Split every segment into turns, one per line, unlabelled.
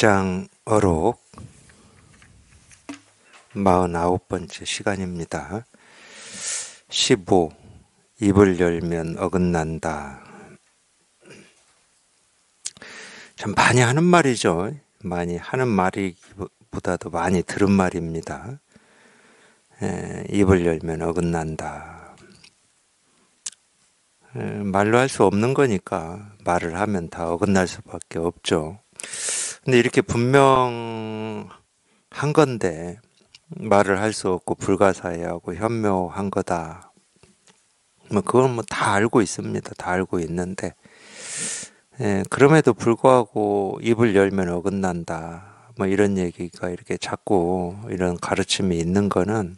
직장 어록 49번째 시간입니다. 15. 입을 열면 어긋난다. 참 많이 하는 말이죠. 많이 하는 말이보다도 많이 들은 말입니다. 입을 열면 어긋난다. 말로 할 수 없는 거니까 말을 하면 다 어긋날 수밖에 없죠. 근데 이렇게 분명한 건데 말을 할 수 없고 불가사의하고 현묘한 거다. 그건 다 알고 있습니다. 다 알고 있는데 그럼에도 불구하고 입을 열면 어긋난다. 이런 얘기가 이렇게 자꾸 이런 가르침이 있는 거는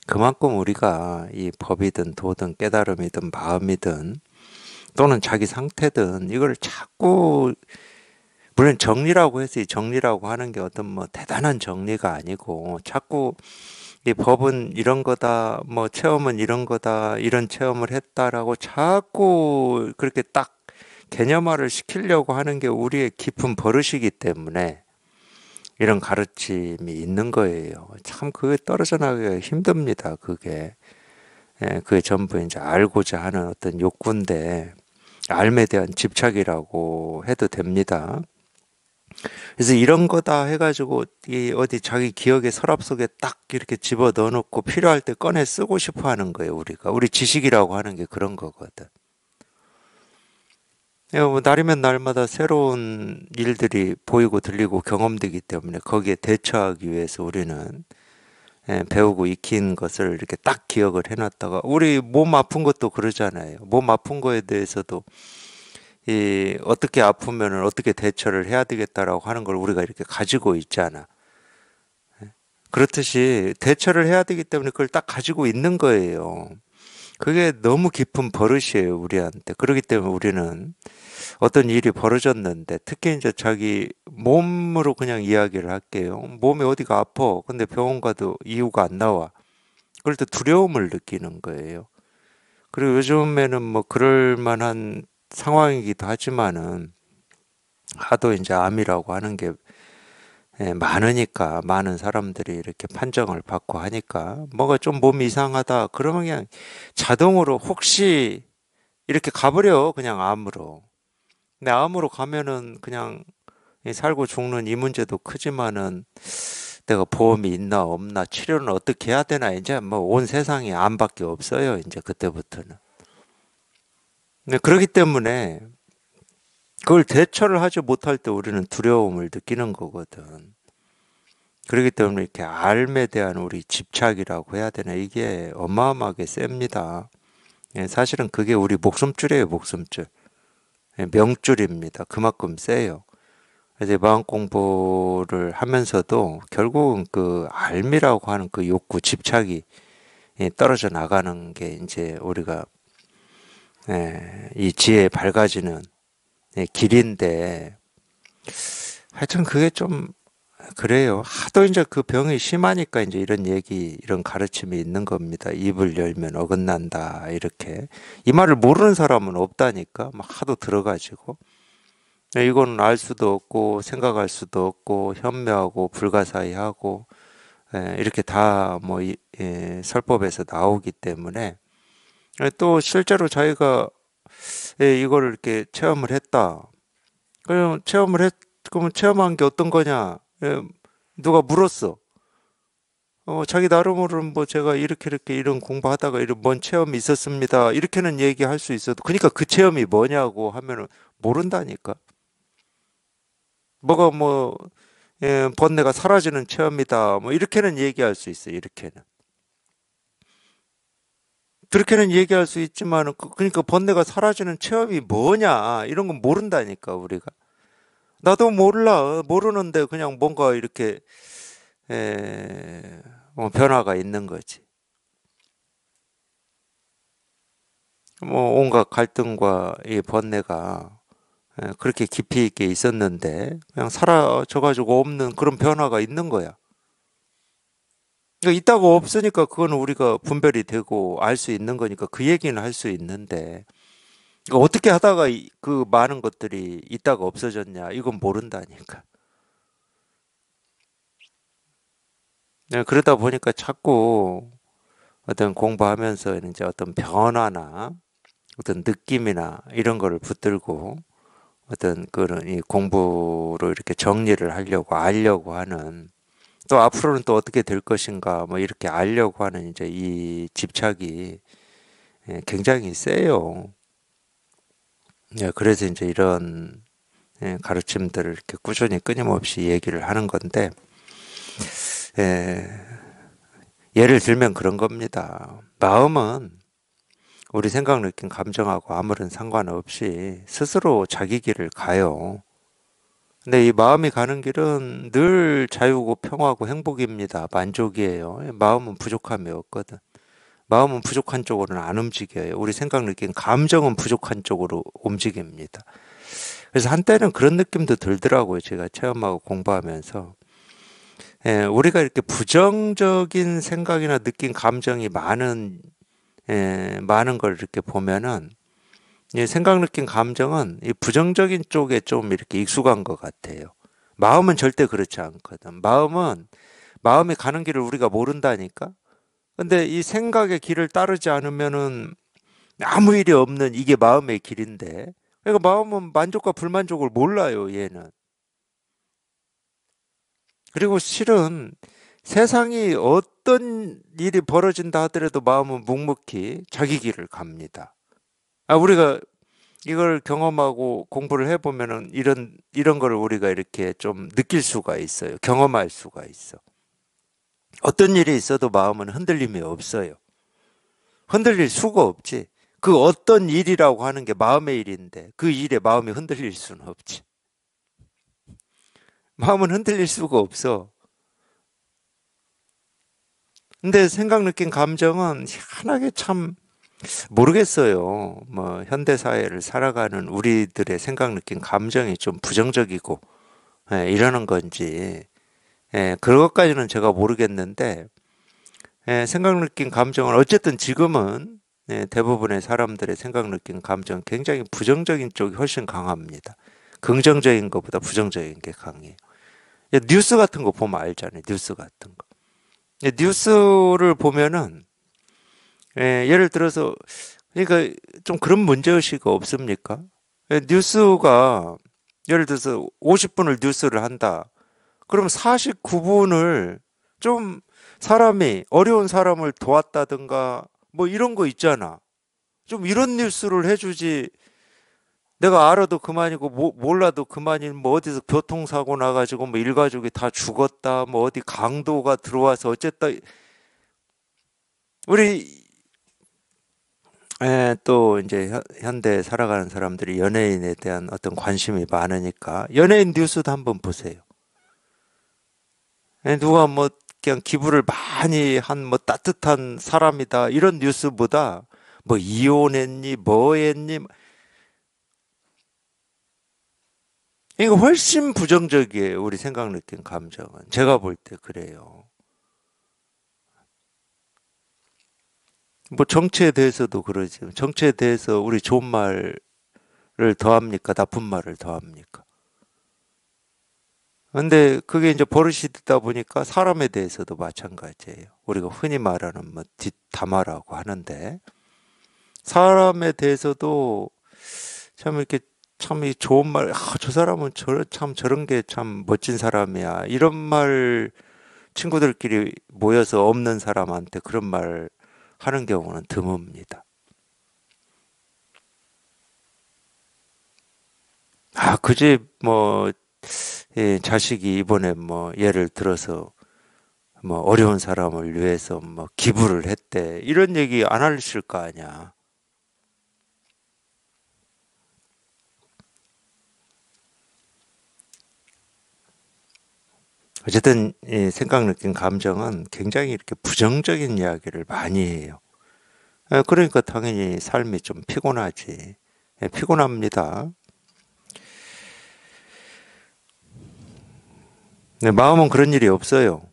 그만큼 우리가 이 법이든 도든 깨달음이든 마음이든 또는 자기 상태든 이걸 자꾸 물론 정리라고 해서 이 정리라고 하는 게 어떤 대단한 정리가 아니고 자꾸 이 법은 이런 거다, 체험은 이런 거다, 이런 체험을 했다라고 자꾸 그렇게 딱 개념화를 시키려고 하는 게 우리의 깊은 버릇이기 때문에 이런 가르침이 있는 거예요. 참 그게 떨어져 나가기가 힘듭니다. 그게 전부 이제 알고자 하는 어떤 욕구인데 알에 대한 집착이라고 해도 됩니다. 그래서 이런 거다 해가지고 어디 자기 기억의 서랍 속에 딱 이렇게 집어 넣어놓고 필요할 때 꺼내 쓰고 싶어 하는 거예요. 우리 지식이라고 하는 게 그런 거거든. 날이면 날마다 새로운 일들이 보이고 들리고 경험되기 때문에 거기에 대처하기 위해서 우리는 배우고 익힌 것을 이렇게 딱 기억을 해놨다가 우리 몸 아픈 것도 그러잖아요. 몸 아픈 거에 대해서도 어떻게 아프면은 어떻게 대처를 해야 되겠다라고 하는 걸 우리가 이렇게 가지고 있잖아. 그렇듯이 대처를 해야 되기 때문에 그걸 딱 가지고 있는 거예요. 그게 너무 깊은 버릇이에요, 우리한테. 그렇기 때문에 우리는 어떤 일이 벌어졌는데 특히 이제 자기 몸으로 그냥 이야기를 할게요. 몸에 어디가 아파. 근데 병원 가도 이유가 안 나와. 그럴 때 두려움을 느끼는 거예요. 그리고 요즘에는 그럴 만한 상황이기도 하지만은 하도 이제 암이라고 하는 게 많으니까 많은 사람들이 이렇게 판정을 받고 하니까 뭐가 좀 몸이 이상하다 그러면 그냥 자동으로 혹시 이렇게 가버려 그냥 암으로. 근데 암으로 가면은 그냥 살고 죽는 이 문제도 크지만은 내가 보험이 있나 없나 치료는 어떻게 해야 되나 이제 온 세상에 암밖에 없어요 이제 그때부터는. 네, 그렇기 때문에 그걸 대처를 하지 못할 때 우리는 두려움을 느끼는 거거든. 그렇기 때문에 이렇게 삶에 대한 우리 집착이라고 해야 되나 이게 어마어마하게 셉니다. 사실은 그게 우리 목숨줄이에요, 목숨줄. 명줄입니다. 그만큼 세요. 그래서 마음 공부를 하면서도 결국은 그 알미라고 하는 그 욕구, 집착이 떨어져 나가는 게 이제 우리가 이 지혜에 밝아지는 길인데 하여튼 그게 좀 그래요. 하도 이제 그 병이 심하니까 이제 이런 얘기, 이런 가르침이 있는 겁니다. 입을 열면 어긋난다, 이렇게. 이 말을 모르는 사람은 없다니까. 하도 들어가지고. 이건 알 수도 없고, 생각할 수도 없고, 현묘하고, 불가사의하고, 이렇게 다 설법에서 나오기 때문에. 또 실제로 자기가 이걸 이렇게 체험을 했다. 그러면 체험한 게 어떤 거냐? 누가 물었어. 자기 나름으로는 제가 이렇게 이런 공부하다가 이런 뭔 체험이 있었습니다. 이렇게는 얘기할 수 있어도, 그러니까 그 체험이 뭐냐고 하면은 모른다니까. 뭐가 번뇌가 사라지는 체험이다. 이렇게는 얘기할 수 있어, 이렇게는. 그렇게는 얘기할 수 있지만, 그러니까 번뇌가 사라지는 체험이 뭐냐, 이런 건 모른다니까, 우리가. 나도 몰라. 모르는데 그냥 뭔가 이렇게 변화가 있는 거지. 온갖 갈등과 이 번뇌가 그렇게 깊이 있게 있었는데 그냥 사라져가지고 없는 그런 변화가 있는 거야. 그러니까 있다고 없으니까 그거는 우리가 분별이 되고 알 수 있는 거니까 그 얘기는 할 수 있는데 어떻게 하다가 그 많은 것들이 있다가 없어졌냐 이건 모른다니까. 그러다 보니까 자꾸 어떤 공부하면서 이제 어떤 변화나 어떤 느낌이나 이런 거를 붙들고 어떤 그런 이 공부로 이렇게 정리를 하려고 알려고 하는, 또 앞으로는 또 어떻게 될 것인가 뭐 이렇게 알려고 하는 이제 이 집착이 굉장히 세요. 그래서 이제 이런 가르침들을 이렇게 꾸준히 끊임없이 얘기를 하는 건데, 예, 예를 들면 그런 겁니다. 마음은 우리 생각, 느낌, 감정하고 아무런 상관없이 스스로 자기 길을 가요. 근데 이 마음이 가는 길은 늘 자유고 평화고 행복입니다. 만족이에요. 마음은 부족함이 없거든. 마음은 부족한 쪽으로는 안 움직여요. 우리 생각, 느낌, 감정은 부족한 쪽으로 움직입니다. 그래서 한때는 그런 느낌도 들더라고요. 제가 체험하고 공부하면서. 우리가 이렇게 부정적인 생각이나 느낀 감정이 많은 걸 이렇게 보면은, 이 생각, 느낀 감정은 이 부정적인 쪽에 좀 이렇게 익숙한 것 같아요. 마음은 절대 그렇지 않거든. 마음이 가는 길을 우리가 모른다니까? 근데 이 생각의 길을 따르지 않으면은 아무 일이 없는 이게 마음의 길인데. 그러니까 마음은 만족과 불만족을 몰라요, 얘는. 그리고 실은 세상이 어떤 일이 벌어진다 하더라도 마음은 묵묵히 자기 길을 갑니다. 우리가 이걸 경험하고 공부를 해보면은 이런 거를 우리가 이렇게 좀 느낄 수가 있어요. 경험할 수가 있어. 어떤 일이 있어도 마음은 흔들림이 없어요. 흔들릴 수가 없지. 그 어떤 일이라고 하는 게 마음의 일인데 그 일에 마음이 흔들릴 수는 없지. 마음은 흔들릴 수가 없어. 근데 생각, 느낀 감정은 희한하게 참 모르겠어요. 뭐 현대 사회를 살아가는 우리들의 생각, 느낀 감정이 좀 부정적이고 이러는 건지, 그것까지는 제가 모르겠는데, 생각, 느낀 감정은 어쨌든 지금은 대부분의 사람들의 생각, 느낀 감정 굉장히 부정적인 쪽이 훨씬 강합니다. 긍정적인 것보다 부정적인 게 강해요. 뉴스 같은 거 보면 알잖아요. 뉴스 같은 거. 뉴스를 보면은 예를 들어서, 그러니까 좀 그런 문제의식이 없습니까? 뉴스가 예를 들어서 50분을 뉴스를 한다. 그럼 49분을 좀 사람이 어려운 사람을 도왔다든가 뭐 이런 거 있잖아. 좀 이런 뉴스를 해주지. 내가 알아도 그만이고 몰라도 그만인, 뭐 어디서 교통사고 나가지고 뭐 일가족이 다 죽었다, 뭐 어디 강도가 들어와서 어쨌다. 우리 또 이제 현대 살아가는 사람들이 연예인에 대한 어떤 관심이 많으니까 연예인 뉴스도 한번 보세요. 누가 뭐 그냥 기부를 많이 한 뭐 따뜻한 사람이다 이런 뉴스보다 뭐 이혼했니 뭐 했니, 이거 훨씬 부정적이에요. 우리 생각, 느낀 감정은 제가 볼 때 그래요. 뭐 정치에 대해서도 그러지. 정치에 대해서 우리 좋은 말을 더합니까 나쁜 말을 더합니까? 근데 그게 이제 버릇이 되다 보니까 사람에 대해서도 마찬가지예요. 우리가 흔히 말하는 뭐 뒷담화라고 하는데, 사람에 대해서도 참 이렇게 참 이 좋은 말, 저 사람은 참 저런 게 참 멋진 사람이야. 이런 말 친구들끼리 모여서 없는 사람한테 그런 말 하는 경우는 드뭅니다. 그 집 뭐 자식이 이번에 뭐 예를 들어서 뭐 어려운 사람을 위해서 뭐 기부를 했대. 이런 얘기 안 하실 거 아니야. 어쨌든 이 생각, 느낀 감정은 굉장히 이렇게 부정적인 이야기를 많이 해요. 그러니까 당연히 삶이 좀 피곤하지. 피곤합니다. 네, 마음은 그런 일이 없어요.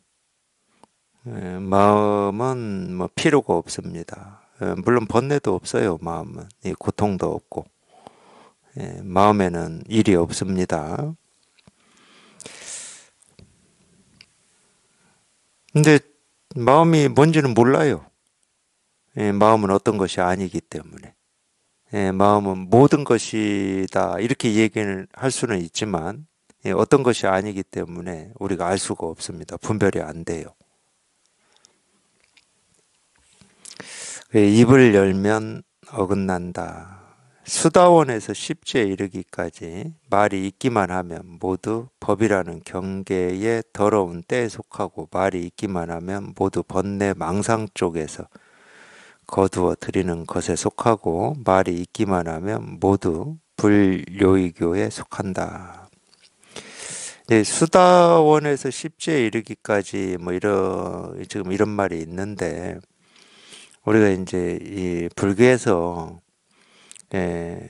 마음은 뭐 필요가 없습니다. 물론 번뇌도 없어요. 마음은 이 고통도 없고, 마음에는 일이 없습니다. 근데 마음이 뭔지는 몰라요. 예, 마음은 어떤 것이 아니기 때문에. 예, 마음은 모든 것이다. 이렇게 얘기를 할 수는 있지만, 예, 어떤 것이 아니기 때문에 우리가 알 수가 없습니다. 분별이 안 돼요. 예, 입을 열면 어긋난다. 수다원에서 십지에 이르기까지 말이 있기만 하면 모두 법이라는 경계의 더러운 때에 속하고 말이 있기만 하면 모두 번뇌 망상 쪽에서 거두어 들이는 것에 속하고 말이 있기만 하면 모두 불요의교에 속한다. 네, 수다원에서 십지에 이르기까지 뭐 지금 이런 말이 있는데 우리가 이제 이 불교에서 예,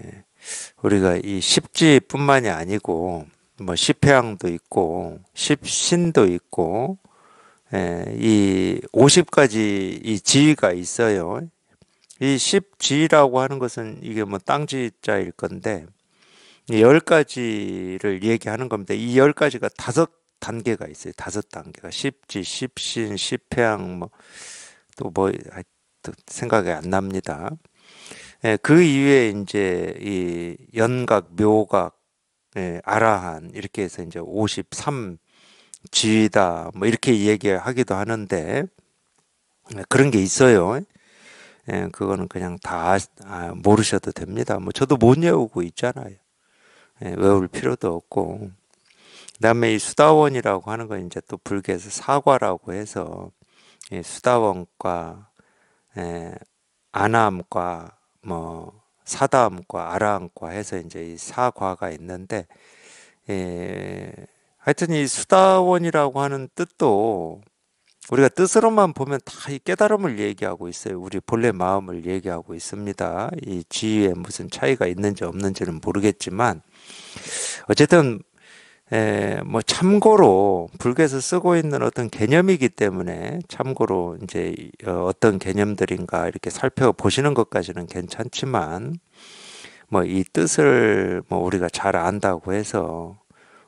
우리가 이 십지뿐만이 아니고 뭐 십회양도 있고 십신도 있고 이 50가지 이 지위가 있어요. 이 십지라고 하는 것은 이게 뭐 땅지자일 건데 이 10가지를 얘기하는 겁니다. 이 10가지가 5단계가 있어요. 5단계가 십지, 십신, 십회양 뭐 또 뭐 또 생각이 안 납니다. 예, 그 이외에 이제 이 연각, 묘각, 아라한 이렇게 해서 이제 53 지위다 뭐 이렇게 얘기하기도 하는데 그런 게 있어요. 예, 그거는 그냥 다 모르셔도 됩니다. 뭐 저도 못 외우고 있잖아요. 예, 외울 필요도 없고. 그다음에 이 수다원이라고 하는 건 이제 또 불교에서 사과라고 해서 수다원과 예, 아나함과 뭐 사다함과 아라함과 해서 이제 이 사과가 있는데 예, 하여튼 이 수다원이라고 하는 뜻도 우리가 뜻으로만 보면 다 이 깨달음을 얘기하고 있어요. 우리 본래 마음을 얘기하고 있습니다. 이 지위에 무슨 차이가 있는지 없는지는 모르겠지만 어쨌든 뭐 참고로 불교에서 쓰고 있는 어떤 개념이기 때문에 참고로 이제 어떤 개념들인가 이렇게 살펴보시는 것까지는 괜찮지만 뭐 이 뜻을 뭐 우리가 잘 안다고 해서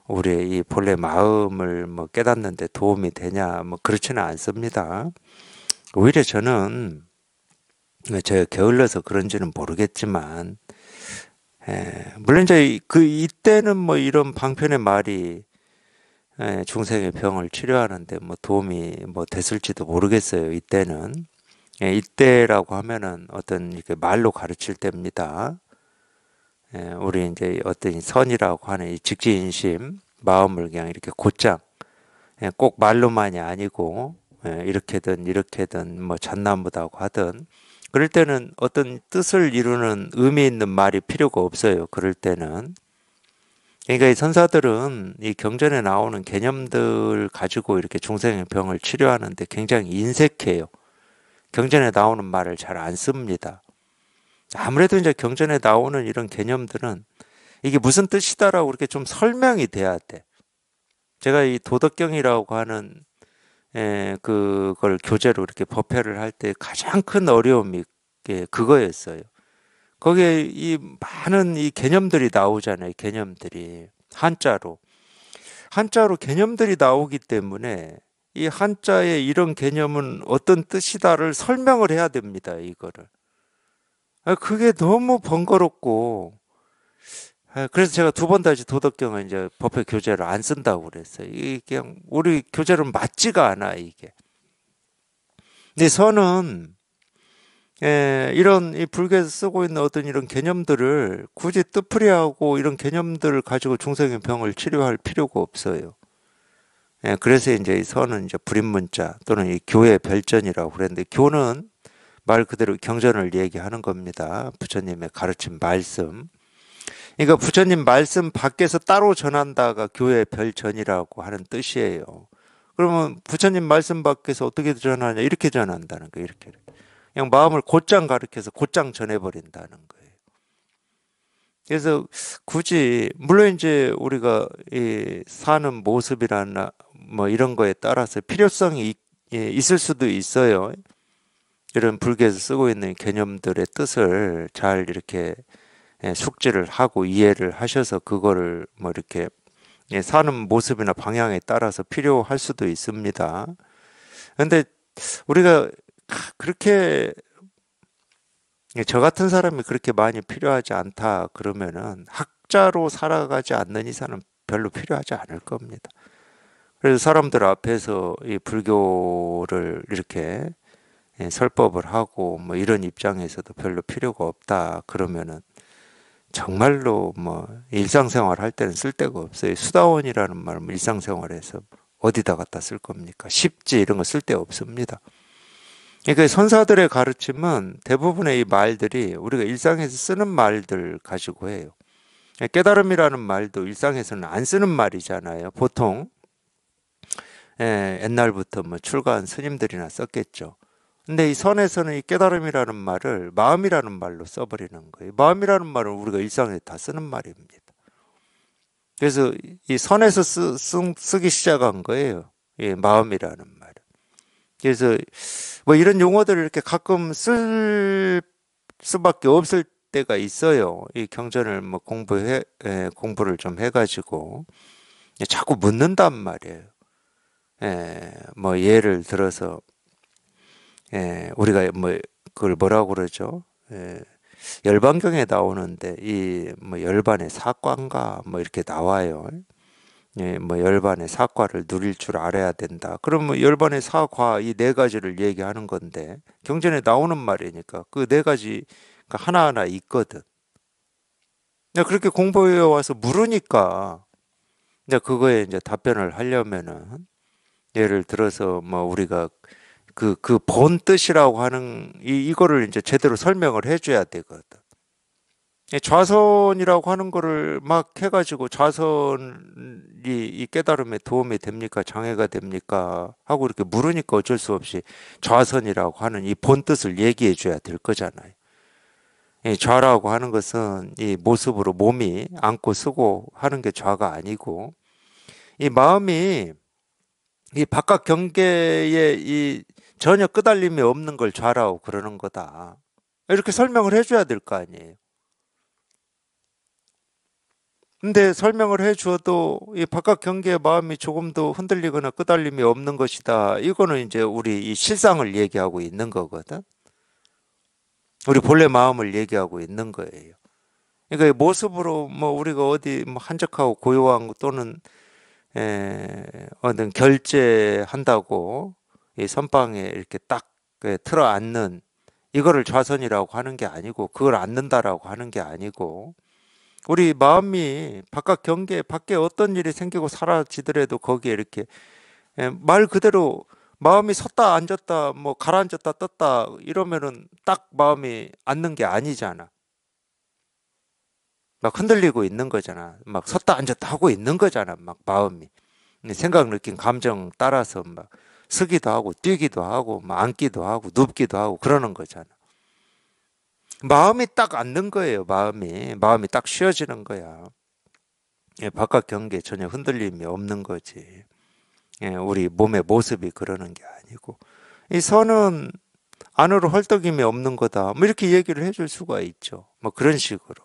우리의 이 본래 마음을 뭐 깨닫는 데 도움이 되냐 뭐 그렇지는 않습니다. 오히려 저는 제가 게을러서 그런지는 모르겠지만 물론 이제 그 이때는 뭐 이런 방편의 말이 중생의 병을 치료하는데 뭐 도움이 뭐 됐을지도 모르겠어요. 이때는 이때라고 하면은 어떤 이렇게 말로 가르칠 때입니다. 우리 이제 어떤 선이라고 하는 이 직지인심 마음을 그냥 이렇게 곧장 꼭 말로만이 아니고 이렇게든 뭐 잣나무다고 하든 그럴 때는 어떤 뜻을 이루는 의미 있는 말이 필요가 없어요. 그럴 때는 그러니까 이 선사들은 이 경전에 나오는 개념들 가지고 이렇게 중생의 병을 치료하는데 굉장히 인색해요. 경전에 나오는 말을 잘 안 씁니다. 아무래도 이제 경전에 나오는 이런 개념들은 이게 무슨 뜻이다라고 이렇게 좀 설명이 돼야 돼. 제가 이 도덕경이라고 하는 그걸 교재로 이렇게 법회를 할 때 가장 큰 어려움이 그거였어요. 거기에 이 많은 이 개념들이 나오잖아요. 개념들이 한자로. 한자로 개념들이 나오기 때문에 이 한자의 이런 개념은 어떤 뜻이다를 설명을 해야 됩니다. 이거를. 그게 너무 번거롭고 그래서 제가 두 번 다시 도덕경을 이제 법회 교재를 안 쓴다고 그랬어요. 이게 그냥 우리 교재는 맞지가 않아 이게. 근데 선은 이런 이 불교에서 쓰고 있는 어떤 이런 개념들을 굳이 뜻풀이하고 이런 개념들을 가지고 중생의 병을 치료할 필요가 없어요. 그래서 이제 이 선은 이제 불인문자 또는 이 교의 별전이라고 그랬는데 교는 말 그대로 경전을 얘기하는 겁니다. 부처님의 가르친 말씀. 그러니까 부처님 말씀 밖에서 따로 전한다가 교의 별전이라고 하는 뜻이에요. 그러면 부처님 말씀 밖에서 어떻게 전하냐? 이렇게 전한다는 거예요. 이렇게. 그냥 마음을 곧장 가르쳐서 곧장 전해버린다는 거예요. 그래서 굳이 물론 이제 우리가 이 사는 모습이라나 뭐 이런 거에 따라서 필요성이 있을 수도 있어요. 이런 불교에서 쓰고 있는 개념들의 뜻을 잘 이렇게 숙지를 하고 이해를 하셔서 그거를 뭐 이렇게 사는 모습이나 방향에 따라서 필요할 수도 있습니다. 근데 우리가 그렇게 저 같은 사람이 그렇게 많이 필요하지 않다 그러면은 학자로 살아가지 않는 이상은 별로 필요하지 않을 겁니다. 그래서 사람들 앞에서 이 불교를 이렇게 설법을 하고 뭐 이런 입장에서도 별로 필요가 없다 그러면은 정말로 뭐 일상생활 할 때는 쓸 데가 없어요. 수다원이라는 말은 일상생활에서 어디다 갖다 쓸 겁니까? 십지 이런 거 쓸 데 없습니다. 그러니까 선사들의 가르침은 대부분의 이 말들이 우리가 일상에서 쓰는 말들 가지고 해요. 깨달음이라는 말도 일상에서는 안 쓰는 말이잖아요. 보통 옛날부터 뭐 출가한 스님들이나 썼겠죠. 근데 이 선에서는 이 깨달음이라는 말을 마음이라는 말로 써버리는 거예요. 마음이라는 말은 우리가 일상에 다 쓰는 말입니다. 그래서 이 선에서 쓰기 시작한 거예요. 이 마음이라는 말을. 그래서 뭐 이런 용어들을 이렇게 가끔 쓸 수밖에 없을 때가 있어요. 이 경전을 뭐 공부를 좀 해가지고 자꾸 묻는단 말이에요. 뭐 예를 들어서 우리가 뭐 그걸 뭐라고 그러죠? 열반경에 나오는데 이 뭐 열반의 사과인가 뭐 이렇게 나와요. 뭐 열반의 사과를 누릴 줄 알아야 된다. 그러면 뭐 열반의 사과 이 네 가지를 얘기하는 건데 경전에 나오는 말이니까 그 네 가지가 하나하나 있거든. 그렇게 공부해 와서 물으니까 이제 그거에 이제 답변을 하려면은 예를 들어서 뭐 우리가 그 본 뜻이라고 하는 이거를 이제 제대로 설명을 해줘야 되거든. 좌선이라고 하는 거를 막 해가지고 좌선이 이 깨달음에 도움이 됩니까? 장애가 됩니까? 하고 이렇게 물으니까 어쩔 수 없이 좌선이라고 하는 이 본 뜻을 얘기해 줘야 될 거잖아요. 이 좌라고 하는 것은 이 모습으로 몸이 앉고 쓰고 하는 게 좌가 아니고 이 마음이 이 바깥 경계에 이 전혀 끄달림이 없는 걸 좌라고 그러는 거다. 이렇게 설명을 해줘야 될 거 아니에요. 근데 설명을 해 주어도 이 바깥 경계의 마음이 조금도 흔들리거나 끄달림이 없는 것이다. 이거는 이제 우리 이 실상을 얘기하고 있는 거거든. 우리 본래 마음을 얘기하고 있는 거예요. 그러니까 이 모습으로 뭐 우리가 어디 뭐 한적하고 고요한 또는 어떤 결제한다고 이 선방에 이렇게 딱 틀어 앉는 이거를 좌선이라고 하는 게 아니고 그걸 앉는다라고 하는 게 아니고 우리 마음이 바깥 경계 밖에 어떤 일이 생기고 사라지더라도 거기에 이렇게 말 그대로 마음이 섰다 앉았다 뭐 가라앉았다 떴다 이러면은 딱 마음이 앉는 게 아니잖아. 막 흔들리고 있는 거잖아. 막 섰다 앉았다 하고 있는 거잖아. 막 마음이 생각 느낀 감정 따라서 막 서기도 하고 뛰기도 하고 막 앉기도 하고 눕기도 하고 그러는 거잖아. 마음이 딱 앉는 거예요. 마음이 딱 쉬어지는 거야. 바깥 경계에 전혀 흔들림이 없는 거지. 우리 몸의 모습이 그러는 게 아니고 이 선은 안으로 헐떡임이 없는 거다. 뭐 이렇게 얘기를 해줄 수가 있죠. 뭐 그런 식으로.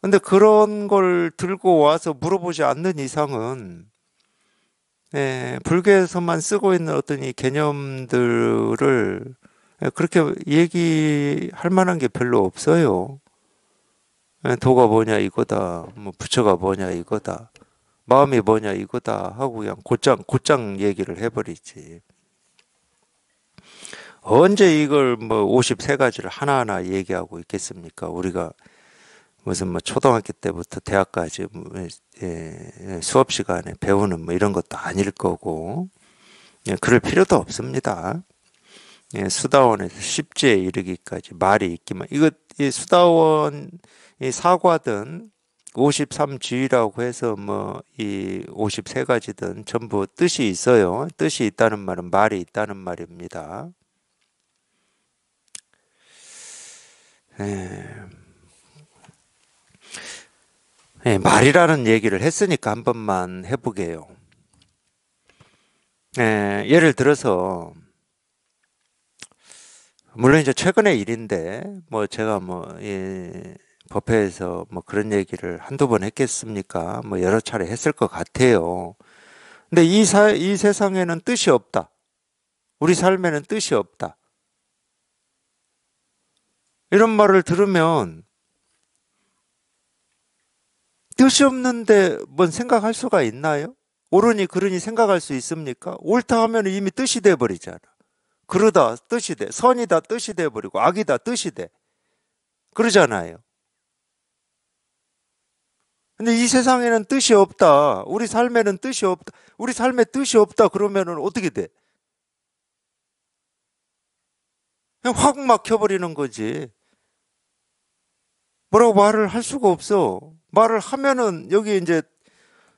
근데 그런 걸 들고 와서 물어보지 않는 이상은 불교에서만 쓰고 있는 어떤 이 개념들을 그렇게 얘기할 만한 게 별로 없어요. 도가 뭐냐 이거다. 뭐 부처가 뭐냐 이거다. 마음이 뭐냐 이거다 하고 그냥 곧장 얘기를 해버리지. 언제 이걸 뭐 53가지를 하나하나 얘기하고 있겠습니까? 우리가 무슨 뭐 초등학교 때부터 대학까지 수업 시간에 배우는 뭐 이런 것도 아닐 거고 그럴 필요도 없습니다. 수다원에서 십지에 이르기까지 말이 있기만 이 수다원 이 사과든 53지라고 해서 뭐 이 53가지든 전부 뜻이 있어요. 뜻이 있다는 말은 말이 있다는 말입니다. 말이라는 얘기를 했으니까 한 번만 해보게요. 예를 들어서 물론 이제 최근의 일인데 뭐 제가 뭐 법회에서 뭐 그런 얘기를 한두 번 했겠습니까? 뭐 여러 차례 했을 것 같아요. 근데 이 세상에는 뜻이 없다. 우리 삶에는 뜻이 없다. 이런 말을 들으면 뜻이 없는데 뭔 생각할 수가 있나요? 옳으니 그르니 생각할 수 있습니까? 옳다 하면 이미 뜻이 돼버리잖아. 그러다 뜻이 돼. 선이다 뜻이 돼버리고 악이다 뜻이 돼. 그러잖아요. 근데 이 세상에는 뜻이 없다. 우리 삶에는 뜻이 없다. 우리 삶에 뜻이 없다. 그러면은 어떻게 돼? 그냥 확 막혀버리는 거지. 뭐라고 말을 할 수가 없어. 말을 하면은 여기 이제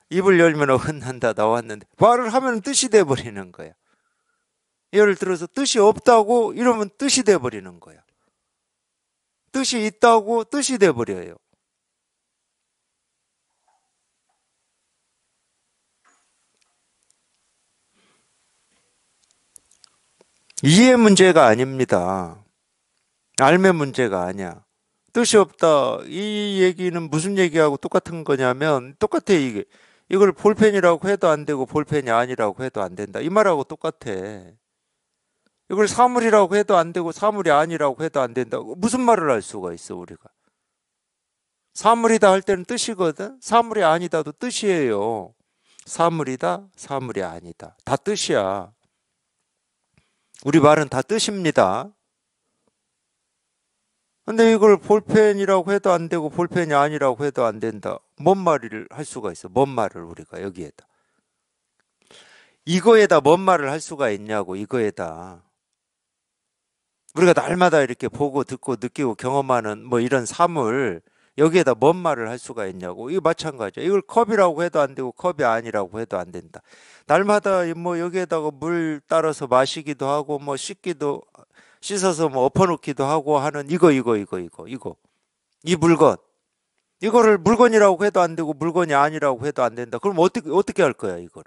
입을 열면 어긋난다 나왔는데 말을 하면 뜻이 돼버리는 거야. 예를 들어서 뜻이 없다고 이러면 뜻이 돼버리는 거야. 뜻이 있다고 뜻이 돼버려요. 이해 문제가 아닙니다. 알매 문제가 아니야. 뜻이 없다. 이 얘기는 무슨 얘기하고 똑같은 거냐면 똑같아 이게. 이걸 볼펜이라고 해도 안 되고 볼펜이 아니라고 해도 안 된다. 이 말하고 똑같아. 이걸 사물이라고 해도 안 되고 사물이 아니라고 해도 안 된다. 무슨 말을 할 수가 있어 우리가. 사물이다 할 때는 뜻이거든. 사물이 아니다도 뜻이에요. 사물이다, 사물이 아니다. 다 뜻이야. 우리 말은 다 뜻입니다. 근데 이걸 볼펜이라고 해도 안 되고 볼펜이 아니라고 해도 안 된다. 뭔 말을 할 수가 있어? 뭔 말을 우리가 여기에다. 이거에다 뭔 말을 할 수가 있냐고, 이거에다. 우리가 날마다 이렇게 보고 듣고 느끼고 경험하는 뭐 이런 사물, 여기에다 뭔 말을 할 수가 있냐고. 이거 마찬가지야. 이걸 컵이라고 해도 안 되고 컵이 아니라고 해도 안 된다. 날마다 뭐 여기에다가 물 따라서 마시기도 하고 뭐 씻기도 씻어서 뭐 엎어놓기도 하고 하는 이거. 이 물건. 이거를 물건이라고 해도 안 되고 물건이 아니라고 해도 안 된다. 그럼 어떻게 할 거야, 이거를?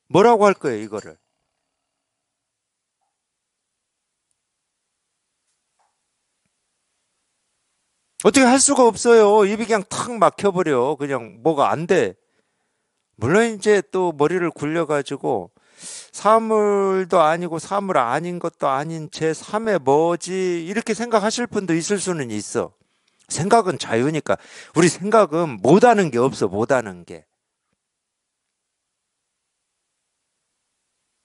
뭐라고 할 거야, 이거를? 어떻게 할 수가 없어요. 입이 그냥 탁 막혀버려. 그냥 뭐가 안 돼. 물론 이제 또 머리를 굴려가지고 사물도 아니고 사물 아닌 것도 아닌 제3의 뭐지 이렇게 생각하실 분도 있을 수는 있어. 생각은 자유니까. 우리 생각은 못하는 게 없어. 못하는 게.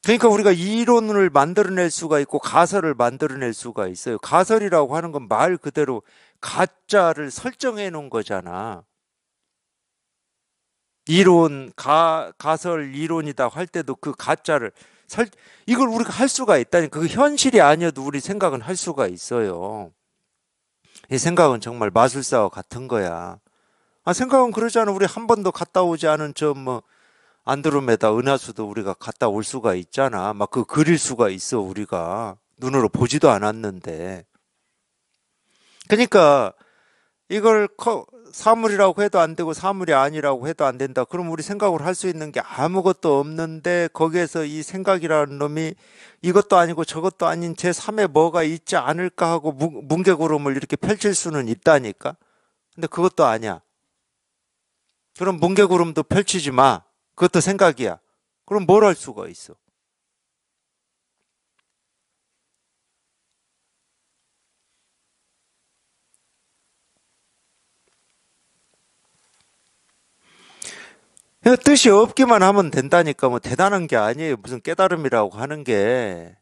그러니까 우리가 이론을 만들어낼 수가 있고 가설을 만들어낼 수가 있어요. 가설이라고 하는 건 말 그대로 가짜를 설정해 놓은 거잖아. 가설 이론이다 할 때도 그 가짜를 이걸 우리가 할 수가 있다니까. 그 현실이 아니어도 우리 생각은 할 수가 있어요. 이 생각은 정말 마술사와 같은 거야. 아, 생각은 그러잖아. 우리 한 번도 갔다 오지 않은 저 뭐 안드로메다 은하수도 우리가 갔다 올 수가 있잖아. 막 그 그릴 수가 있어 우리가 눈으로 보지도 않았는데. 그러니까 이걸 사물이라고 해도 안 되고 사물이 아니라고 해도 안 된다. 그럼 우리 생각을 할 수 있는 게 아무것도 없는데 거기에서 이 생각이라는 놈이 이것도 아니고 저것도 아닌 제3의 뭐가 있지 않을까 하고 뭉게구름을 이렇게 펼칠 수는 있다니까. 근데 그것도 아니야. 그럼 뭉게구름도 펼치지 마. 그것도 생각이야. 그럼 뭘 할 수가 있어? 그냥 뜻이 없기만 하면 된다니까. 뭐 대단한 게 아니에요. 무슨 깨달음이라고 하는 게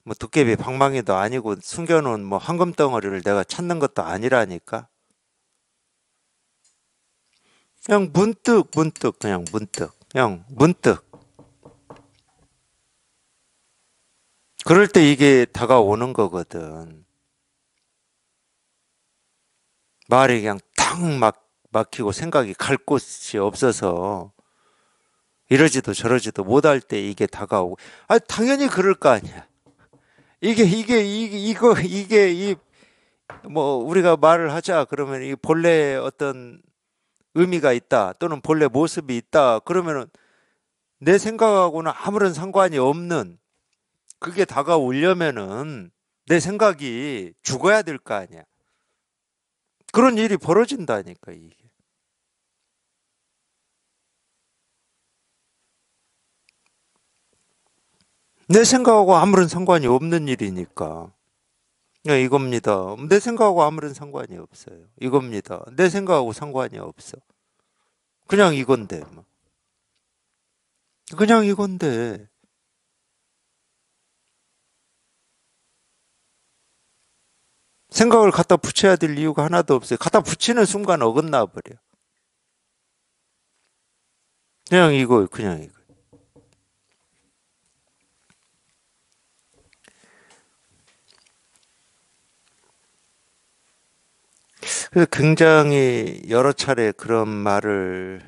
뭐 도깨비 방망이도 아니고 숨겨놓은 뭐 황금 덩어리를 내가 찾는 것도 아니라니까. 그냥 문득 그냥 문득 그냥 문득 그럴 때 이게 다가오는 거거든. 말이 그냥 탁 막히고 생각이 갈 곳이 없어서 이러지도 저러지도 못할 때 이게 다가오고. 아, 당연히 그럴 거 아니야. 이게 이 뭐 우리가 말을 하자 그러면 이 본래 어떤 의미가 있다 또는 본래 모습이 있다 그러면은 내 생각하고는 아무런 상관이 없는 그게 다가오려면은 내 생각이 죽어야 될 거 아니야. 그런 일이 벌어진다니까 이게. 내 생각하고 아무런 상관이 없는 일이니까. 그냥 이겁니다. 내 생각하고 아무런 상관이 없어요. 이겁니다. 내 생각하고 상관이 없어. 그냥 이건데, 뭐. 그냥 이건데. 생각을 갖다 붙여야 될 이유가 하나도 없어요. 갖다 붙이는 순간 어긋나 버려. 그냥 이거, 그냥 이거. 그래서 굉장히 여러 차례 그런 말을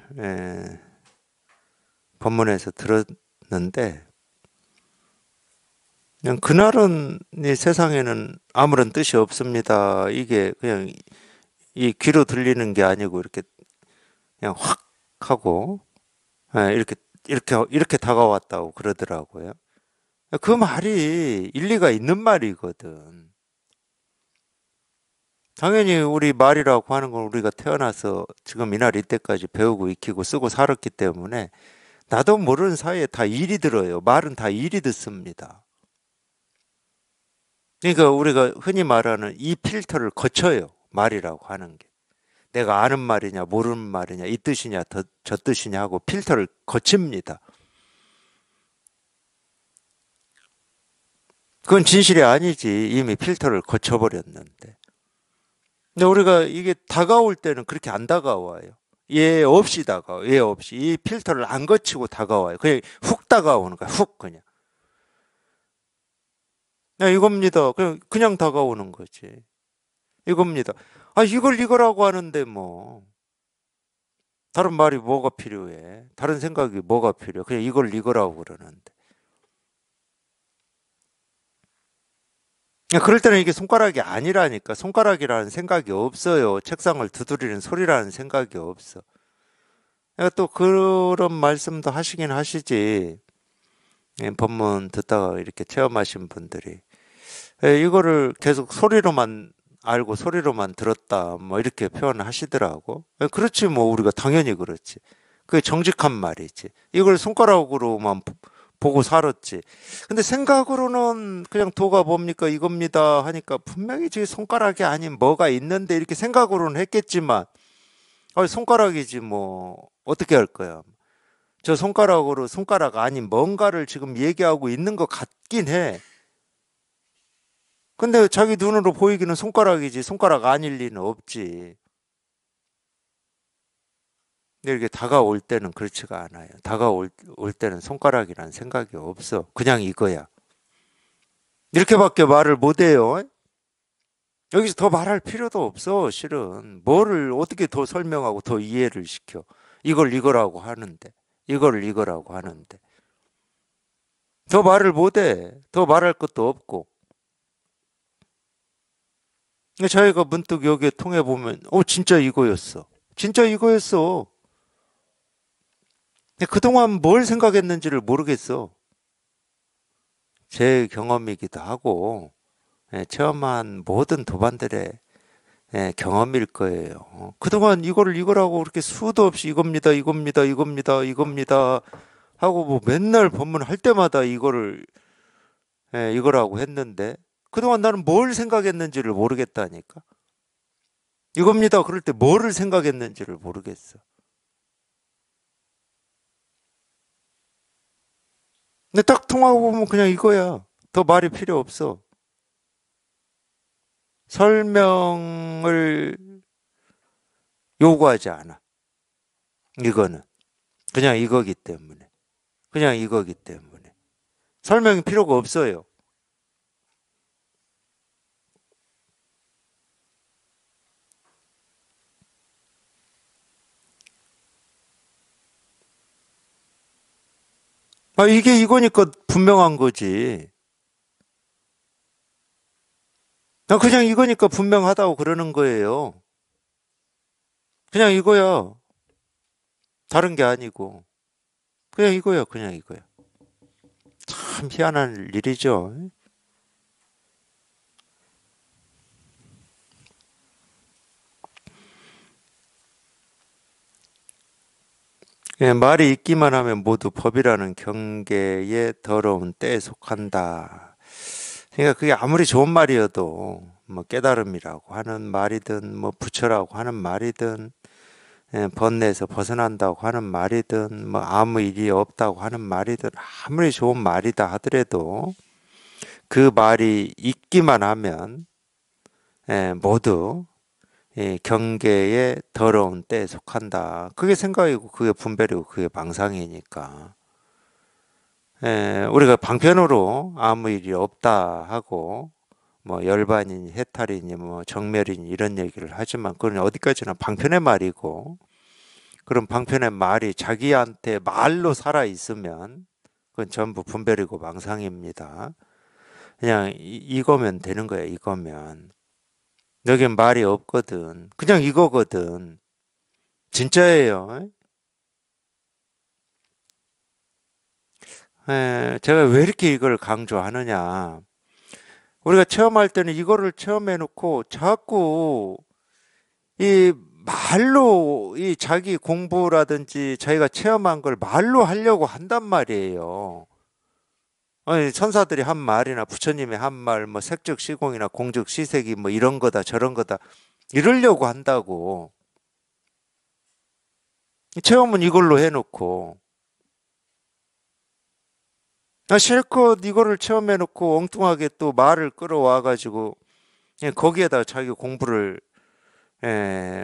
법문에서 들었는데, 그냥 그날은 이 세상에는 아무런 뜻이 없습니다. 이게 그냥 이 귀로 들리는 게 아니고 이렇게 그냥 확 하고 이렇게 다가왔다고 그러더라고요. 그 말이 일리가 있는 말이거든. 당연히 우리 말이라고 하는 건 우리가 태어나서 지금 이날 이때까지 배우고 익히고 쓰고 살았기 때문에 나도 모르는 사이에 다 일이 들어요. 말은 다 일이 듣습니다. 그러니까 우리가 흔히 말하는 이 필터를 거쳐요. 말이라고 하는 게. 내가 아는 말이냐, 모르는 말이냐, 이 뜻이냐, 저 뜻이냐 하고 필터를 거칩니다. 그건 진실이 아니지. 이미 필터를 거쳐버렸는데. 근데 우리가 이게 다가올 때는 그렇게 안 다가와요. 예 없이 다가와요. 예 없이. 이 필터를 안 거치고 다가와요. 그냥 훅 다가오는 거야. 훅 그냥. 이겁니다. 그냥 다가오는 거지. 이겁니다. 아, 이거라고 하는데 뭐. 다른 말이 뭐가 필요해? 다른 생각이 뭐가 필요해? 그냥 이거라고 그러는데. 그럴 때는 이게 손가락이 아니라니까. 손가락이라는 생각이 없어요. 책상을 두드리는 소리라는 생각이 없어. 또 그런 말씀도 하시긴 하시지. 법문 듣다가 이렇게 체험하신 분들이. 이거를 계속 소리로만 알고 소리로만 들었다. 뭐 이렇게 표현을 하시더라고. 그렇지, 뭐 우리가 당연히 그렇지. 그게 정직한 말이지. 이걸 손가락으로만 보고 살았지. 근데 생각으로는 그냥 도가 뭡니까 이겁니다 하니까 분명히 제 손가락이 아닌 뭐가 있는데 이렇게 생각으로는 했겠지만 손가락이지 뭐 어떻게 할 거야. 저 손가락으로 손가락 아닌 뭔가를 지금 얘기하고 있는 것 같긴 해. 근데 자기 눈으로 보이기는 손가락이지 손가락 아닐 리는 없지. 근데 이렇게 다가올 때는 그렇지가 않아요. 올 때는 손가락이란 생각이 없어. 그냥 이거야. 이렇게밖에 말을 못 해요. 여기서 더 말할 필요도 없어, 실은. 뭐를 어떻게 더 설명하고 더 이해를 시켜. 이거라고 하는데. 이거라고 하는데. 더 말을 못 해. 더 말할 것도 없고. 근데 자기가 문득 여기에 통해 보면, 진짜 이거였어. 진짜 이거였어. 근데 그동안 뭘 생각했는지를 모르겠어. 제 경험이기도 하고, 체험한 모든 도반들의 경험일 거예요. 그동안 이거라고 그렇게 수도 없이 이겁니다 하고 뭐 맨날 법문할 때마다 이거라고 했는데 그동안 나는 뭘 생각했는지를 모르겠다니까. 이겁니다. 그럴 때 뭐를 생각했는지를 모르겠어. 근데 딱 통하고 보면 그냥 이거야. 더 말이 필요 없어. 설명을 요구하지 않아. 이거는. 그냥 이거기 때문에. 그냥 이거기 때문에. 설명이 필요가 없어요. 이게 이거니까 분명한 거지. 그냥 이거니까 분명하다고 그러는 거예요. 그냥 이거야. 다른 게 아니고. 그냥 이거야, 그냥 이거야. 참 희한한 일이죠. 예, 말이 있기만 하면 모두 법이라는 경계에 더러운 때에 속한다. 그러니까 그게 아무리 좋은 말이어도 뭐 깨달음이라고 하는 말이든 뭐 부처라고 하는 말이든 예, 번뇌에서 벗어난다고 하는 말이든 뭐 아무 일이 없다고 하는 말이든 아무리 좋은 말이다 하더라도 그 말이 있기만 하면 예, 모두 예, 경계에 더러운 때에 속한다. 그게 생각이고 그게 분별이고 그게 망상이니까. 예, 우리가 방편으로 아무 일이 없다 하고 뭐 열반이니 해탈이니 뭐 정멸이니 이런 얘기를 하지만 그건 어디까지나 방편의 말이고 그런 방편의 말이 자기한테 말로 살아 있으면 그건 전부 분별이고 망상입니다. 그냥 이거면 되는 거야, 이거면. 여긴 말이 없거든. 그냥 이거거든. 진짜예요. 제가 왜 이렇게 이걸 강조하느냐. 우리가 체험할 때는 이거를 체험해 놓고 자꾸 이 말로 이 자기 공부라든지 자기가 체험한 걸 말로 하려고 한단 말이에요. 아니, 천사들이 한 말이나 부처님이 한 말, 뭐 색즉 시공이나 공즉 시색이 뭐 이런 거다 저런 거다 이러려고 한다고. 체험은 이걸로 해놓고 실컷 이거를 체험해놓고 엉뚱하게 또 말을 끌어와가지고 거기에다 자기 공부를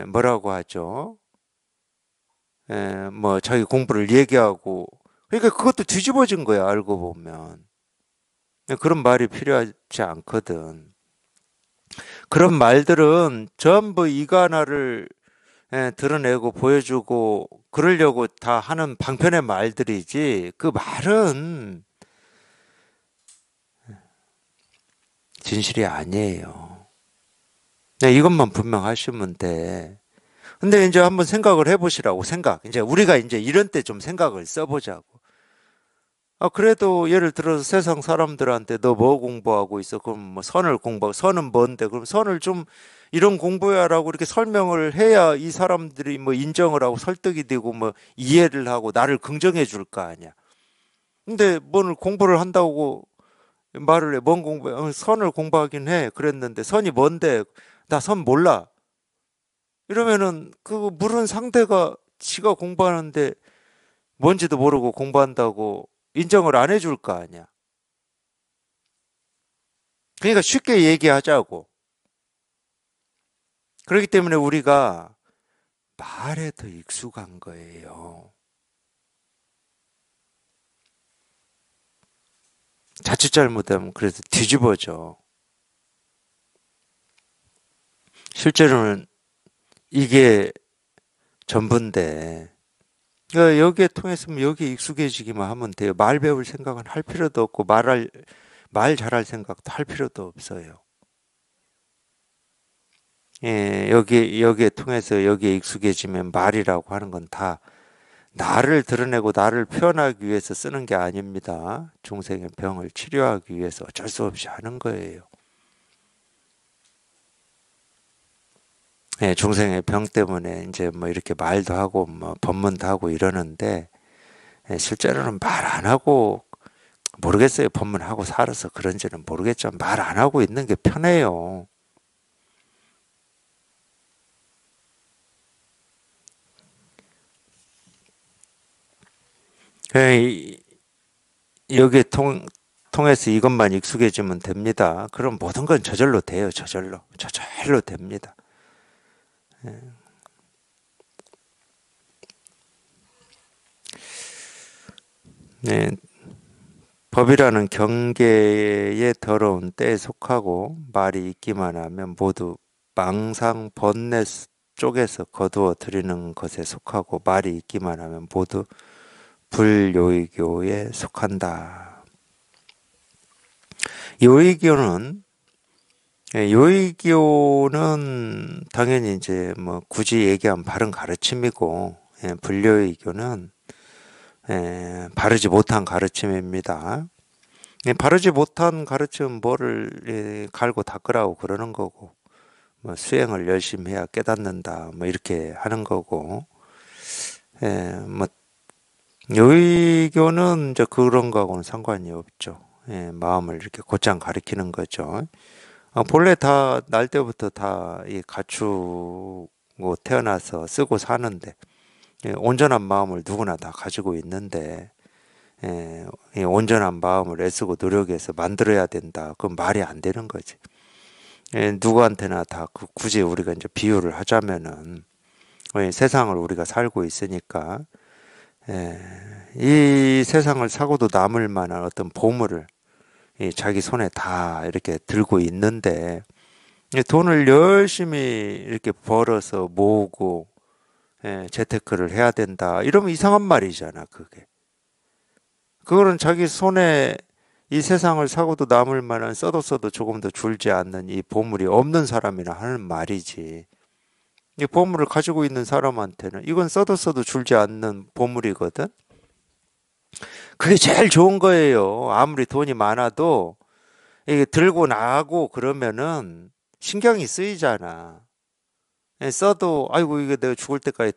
뭐라고 하죠? 뭐 자기 공부를 얘기하고 그러니까 그것도 뒤집어진 거야 알고 보면 그런 말이 필요하지 않거든. 그런 말들은 전부 이거 하나를 드러내고 보여주고 그러려고 다 하는 방편의 말들이지 그 말은 진실이 아니에요. 네, 이것만 분명하시면 돼. 근데 이제 한번 생각을 해보시라고 생각. 이제 우리가 이제 이런 때 좀 생각을 써보자고. 그래도 예를 들어서 세상 사람들한테 너 뭐 공부하고 있어? 그럼 뭐 선을 공부하고, 선은 뭔데? 그럼 선을 좀 이런 공부야라고 이렇게 설명을 해야 이 사람들이 뭐 인정을 하고 설득이 되고 뭐 이해를 하고 나를 긍정해 줄 거 아니야. 근데 뭘 공부를 한다고 말을 해. 뭔 공부해? 선을 공부하긴 해. 그랬는데 선이 뭔데? 나 선 몰라. 이러면은 그 물은 상대가 지가 공부하는데 뭔지도 모르고 공부한다고 인정을 안 해줄 거 아니야. 그러니까 쉽게 얘기하자고. 그렇기 때문에 우리가 말에 더 익숙한 거예요. 자칫 잘못하면 그래서 뒤집어져. 실제로는 이게 전부인데 그러니까 여기에 통했으면 여기에 익숙해지기만 하면 돼요. 말 배울 생각은 할 필요도 없고 말 잘할 생각도 할 필요도 없어요. 예, 여기에 통해서 여기에 익숙해지면 말이라고 하는 건 다 나를 드러내고 나를 표현하기 위해서 쓰는 게 아닙니다. 중생의 병을 치료하기 위해서 어쩔 수 없이 하는 거예요. 예, 중생의 병 때문에 이제 뭐 이렇게 말도 하고 뭐 법문도 하고 이러는데 실제로는 말 안 하고 모르겠어요. 법문하고 살아서 그런지는 모르겠지만 말 안 하고 있는 게 편해요. 예, 여기에 통해서 이것만 익숙해지면 됩니다. 그럼 모든 건 저절로 돼요. 저절로 됩니다. 네, 법이라는 경계에 더러운 때에 속하고 말이 있기만 하면 모두 망상 번뇌 쪽에서 거두어 들이는 것에 속하고 말이 있기만 하면 모두 불요의교에 속한다. 요의교는 요의교는 당연히 이제 뭐 굳이 얘기하면 바른 가르침이고 불요의교는 바르지 못한 가르침입니다. 바르지 못한 가르침은 뭐를 갈고 닦으라고 그러는 거고 뭐 수행을 열심히 해야 깨닫는다 뭐 이렇게 하는 거고 뭐 요의교는 이제 그런 거하고는 상관이 없죠. 예, 마음을 이렇게 곧장 가리키는 거죠. 본래 다 날 때부터 다 이 갖추고 태어나서 쓰고 사는데 예, 온전한 마음을 누구나 다 가지고 있는데 예, 이 온전한 마음을 애쓰고 노력해서 만들어야 된다. 그건 말이 안 되는 거지. 예, 누구한테나 다 굳이 우리가 이제 비유를 하자면은 세상을 우리가 살고 있으니까 예, 이 세상을 사고도 남을 만한 어떤 보물을 자기 손에 다 이렇게 들고 있는데 돈을 열심히 이렇게 벌어서 모으고 재테크를 해야 된다. 이러면 이상한 말이잖아, 그게. 그거는 자기 손에 이 세상을 사고도 남을 만한 써도 조금도 줄지 않는 이 보물이 없는 사람이나 하는 말이지. 이 보물을 가지고 있는 사람한테는 이건 써도 줄지 않는 보물이거든. 그게 제일 좋은 거예요. 아무리 돈이 많아도 이게 들고 나가고 그러면은 신경이 쓰이잖아. 써도 아이고 이게 내가 죽을 때까지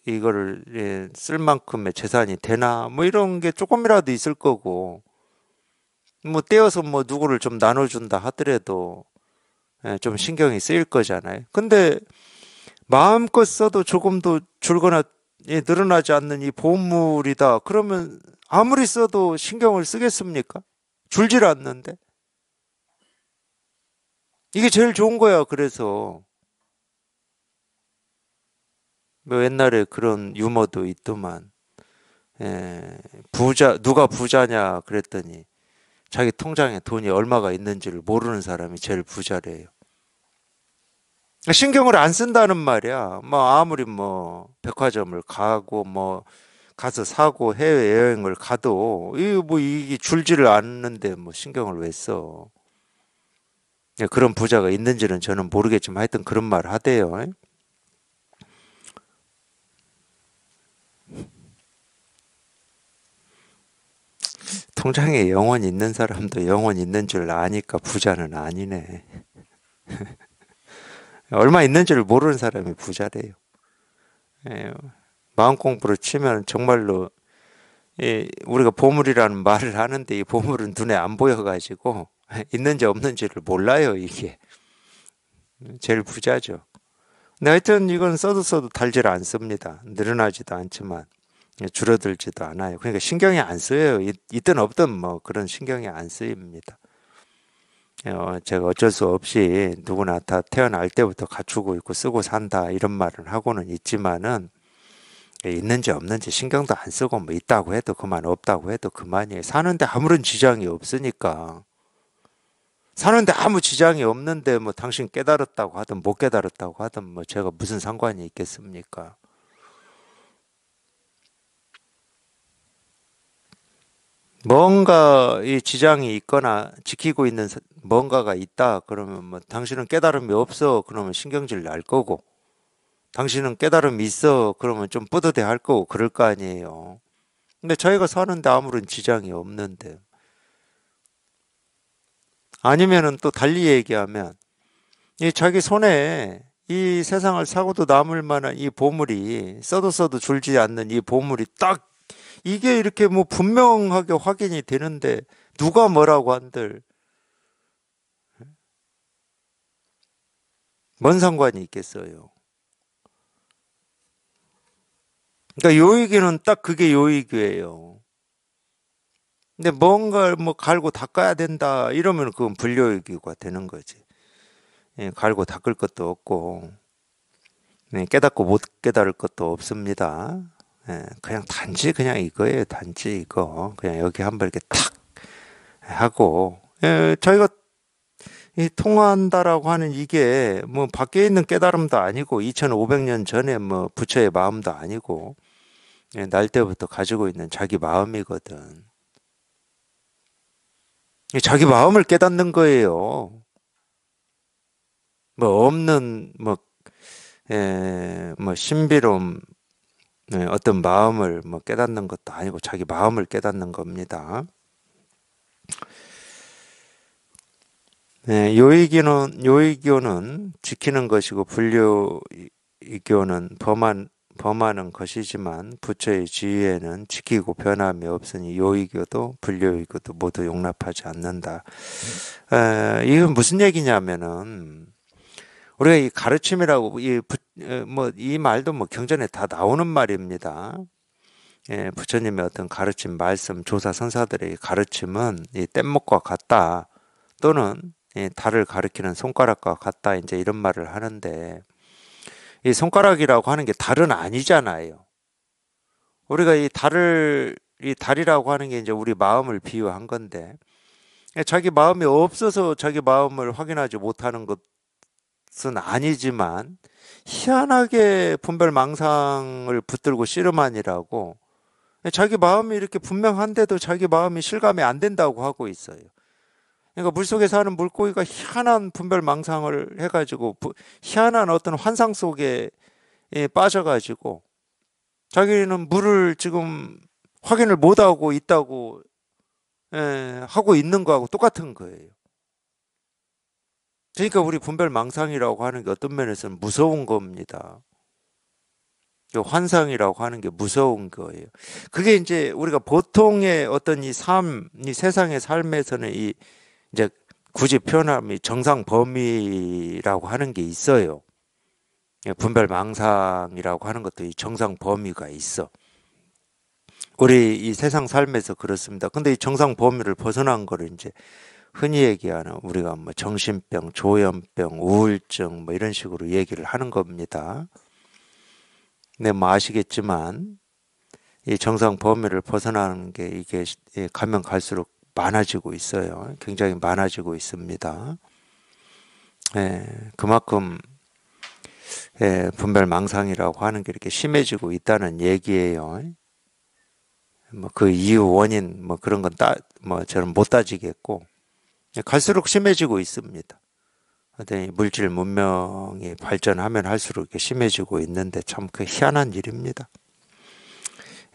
이거를 쓸 만큼의 재산이 되나 뭐 이런 게 조금이라도 있을 거고 뭐 떼어서 뭐 누구를 좀 나눠준다 하더라도 좀 신경이 쓰일 거잖아요. 근데 마음껏 써도 조금도 줄거나 늘어나지 않는 이 보물이다. 그러면 아무리 써도 신경을 쓰겠습니까? 줄질 않는데. 이게 제일 좋은 거야. 그래서 뭐 옛날에 그런 유머도 있더만 부자 누가 부자냐 그랬더니 자기 통장에 돈이 얼마가 있는지를 모르는 사람이 제일 부자래요. 신경을 안 쓴다는 말이야. 뭐 아무리 뭐 백화점을 가고 뭐 가서 사고 해외 여행을 가도 이게 줄지를 않는데 뭐 신경을 왜 써? 그런 부자가 있는지는 저는 모르겠지만 하여튼 그런 말 하대요. 통장에 영원 있는 사람도 영원 있는 줄 아니까 부자는 아니네. 얼마 있는지를 모르는 사람이 부자래요. 예, 마음 공부를 치면 정말로 우리가 보물이라는 말을 하는데 이 보물은 눈에 안 보여가지고 있는지 없는지를 몰라요, 이게. 제일 부자죠. 근데 하여튼 이건 써도 달질 않습니다. 늘어나지도 않지만 줄어들지도 않아요. 그러니까 신경이 안 쓰여요. 있든 없든 뭐 그런 신경이 안 쓰입니다. 제가 어쩔 수 없이 누구나 다 태어날 때부터 갖추고 있고 쓰고 산다 이런 말은 하고는 있지만은 있는지 없는지 신경도 안 쓰고 뭐 있다고 해도 그만 없다고 해도 그만이에요. 사는데 아무런 지장이 없으니까. 사는데 아무 지장이 없는데 뭐 당신 깨달았다고 하든 못 깨달았다고 하든 뭐 제가 무슨 상관이 있겠습니까? 뭔가 이 지장이 있거나 지키고 있는 뭔가가 있다 그러면 뭐 당신은 깨달음이 없어 그러면 신경질 날 거고 당신은 깨달음이 있어 그러면 좀 뿌듯해 할 거고 그럴 거 아니에요. 근데 저희가 사는데 아무런 지장이 없는데 아니면은 또 달리 얘기하면 이 자기 손에 이 세상을 사고도 남을 만한 이 보물이 써도 줄지 않는 이 보물이 딱 이게 이렇게 뭐 분명하게 확인이 되는데 누가 뭐라고 한들 뭔 상관이 있겠어요. 그러니까 요의기는 딱 그게 요의기예요. 근데 뭔가를 뭐 갈고 닦아야 된다 이러면 그건 불요의기가 되는 거지. 갈고 닦을 것도 없고 깨닫고 못 깨달을 것도 없습니다. 그냥 단지 그냥 이거예요. 단지 이거 그냥 여기 한번 이렇게 탁 하고 저희가 이 통한다라고 하는 이게 뭐 밖에 있는 깨달음도 아니고 2500년 전에 뭐 부처의 마음도 아니고 날 때부터 가지고 있는 자기 마음이거든. 자기 마음을 깨닫는 거예요. 뭐 없는 뭐 신비로움 어떤 마음을 뭐 깨닫는 것도 아니고 자기 마음을 깨닫는 겁니다. 요의교는 지키는 것이고 불교는 범하는 것이지만 부처의 지위에는 지키고 변함이 없으니 요의교도 불교의교도 모두 용납하지 않는다. 이건 무슨 얘기냐면은 우리가 이 가르침이라고 이 말도 뭐 경전에 다 나오는 말입니다. 예, 부처님의 어떤 가르침, 말씀, 조사 선사들의 가르침은 이 뗏목과 같다. 또는 달을 가리키는 손가락과 같다. 이제 이런 말을 하는데 이 손가락이라고 하는 게 달은 아니잖아요. 우리가 이 달이라고 하는 게 이제 우리 마음을 비유한 건데 자기 마음이 없어서 자기 마음을 확인하지 못하는 것은 아니지만 희한하게 분별망상을 붙들고 씨름하니라고 자기 마음이 이렇게 분명한데도 자기 마음이 실감이 안 된다고 하고 있어요. 그러니까 물속에 사는 물고기가 희한한 분별망상을 해가지고 희한한 어떤 환상 속에 빠져가지고 자기는 물을 지금 확인을 못하고 있다고 하고 있는 거하고 똑같은 거예요. 그러니까 우리 분별망상이라고 하는 게 어떤 면에서는 무서운 겁니다. 환상이라고 하는 게 무서운 거예요. 그게 이제 우리가 보통의 어떤 이 세상의 삶에서는 이제 굳이 표현하면 정상 범위라고 하는 게 있어요. 분별망상이라고 하는 것도 이 정상 범위가 있어. 우리 이 세상 삶에서 그렇습니다. 근데 이 정상 범위를 벗어난 거를 이제 흔히 얘기하는 우리가 뭐 정신병, 조현병, 우울증 뭐 이런 식으로 얘기를 하는 겁니다. 네, 뭐 아시겠지만 이 정상 범위를 벗어나는 게 이게 가면 갈수록 많아지고 있어요. 굉장히 많아지고 있습니다. 그만큼 분별망상이라고 하는 게 이렇게 심해지고 있다는 얘기예요. 뭐 그 이유 원인 뭐 그런 건 저는 못 따지겠고 갈수록 심해지고 있습니다. 물질 문명이 발전하면 할수록 이렇게 심해지고 있는데 참 그 희한한 일입니다.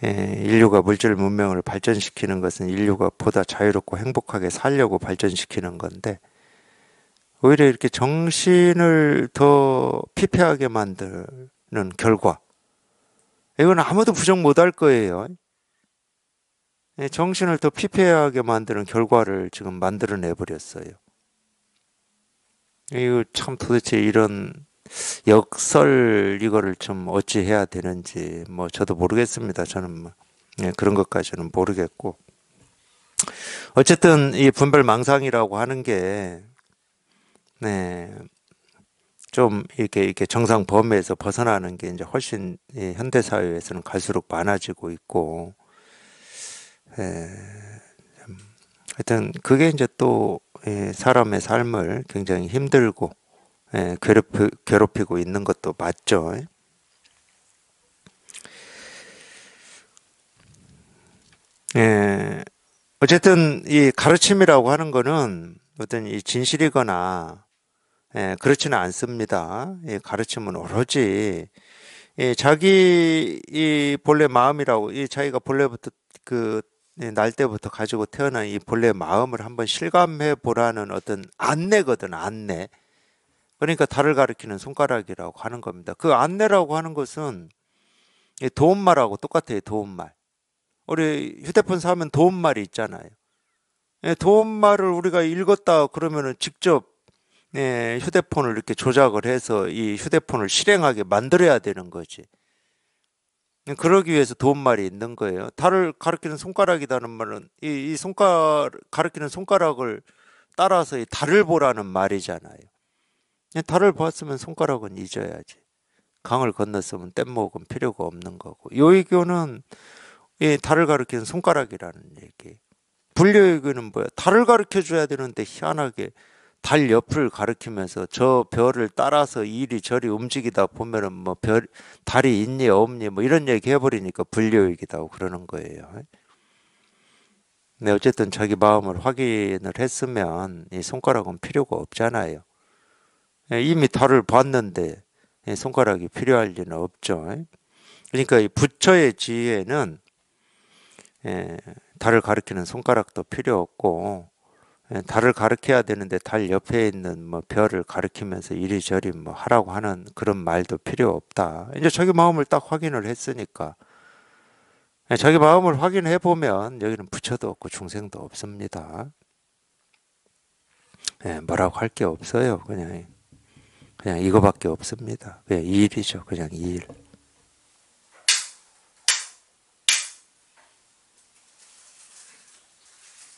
인류가 물질 문명을 발전시키는 것은 인류가 보다 자유롭고 행복하게 살려고 발전시키는 건데 오히려 이렇게 정신을 더 피폐하게 만드는 결과 이건 아무도 부정 못할 거예요. 정신을 더 피폐하게 만드는 결과를 지금 만들어내 버렸어요. 이거 참 도대체 이런 역설 이거를 좀 어찌 해야 되는지 뭐 저도 모르겠습니다. 저는 뭐 그런 것까지는 모르겠고 어쨌든 이 분별망상이라고 하는 게 좀 이렇게 정상 범위에서 벗어나는 게 이제 훨씬 현대 사회에서는 갈수록 많아지고 있고 하여튼 그게 이제 또 사람의 삶을 굉장히 힘들고 괴롭히고 있는 것도 맞죠. 어쨌든 이 가르침이라고 하는 거는 어떤 이 진실이거나 그렇지는 않습니다. 가르침은 오로지 자기 이 본래 마음이라고 자기가 본래부터 날 때부터 가지고 태어난 이 본래 마음을 한번 실감해 보라는 어떤 안내거든, 안내. 그러니까 달을 가리키는 손가락이라고 하는 겁니다. 그 안내라고 하는 것은 도움말하고 똑같아요, 도움말. 우리 휴대폰 사면 도움말이 있잖아요. 도움말을 우리가 읽었다 그러면은 직접 휴대폰을 이렇게 조작을 해서 이 휴대폰을 실행하게 만들어야 되는 거지. 그러기 위해서 도움말이 있는 거예요. 달을 가리키는 손가락이라는 말은 이 손가락 가리키는 손가락을 따라서 이 달을 보라는 말이잖아요. 달을 봤으면 손가락은 잊어야지. 강을 건넜으면 뗏목은 필요가 없는 거고. 요의교는 이 달을 가리키는 손가락이라는 얘기. 불교의교는 뭐야? 달을 가르쳐 줘야 되는데 희한하게 달 옆을 가리키면서 저 별을 따라서 이리저리 움직이다 보면은 뭐 달이 있니 없니 뭐 이런 얘기 해버리니까 불교이기도 그러는 거예요. 근데 어쨌든 자기 마음을 확인을 했으면 이 손가락은 필요가 없잖아요. 이미 달을 봤는데 손가락이 필요할 리는 없죠. 그러니까 이 부처의 지혜는 달을 가리키는 손가락도 필요 없고 달을 가리켜야 되는데 달 옆에 있는 뭐 별을 가리키면서 이리저리 뭐 하라고 하는 그런 말도 필요 없다. 이제 자기 마음을 딱 확인을 했으니까 자기 마음을 확인해 보면 여기는 부처도 없고 중생도 없습니다. 뭐라고 할 게 없어요. 그냥 이거밖에 없습니다. 이 일이죠. 그냥 이 일.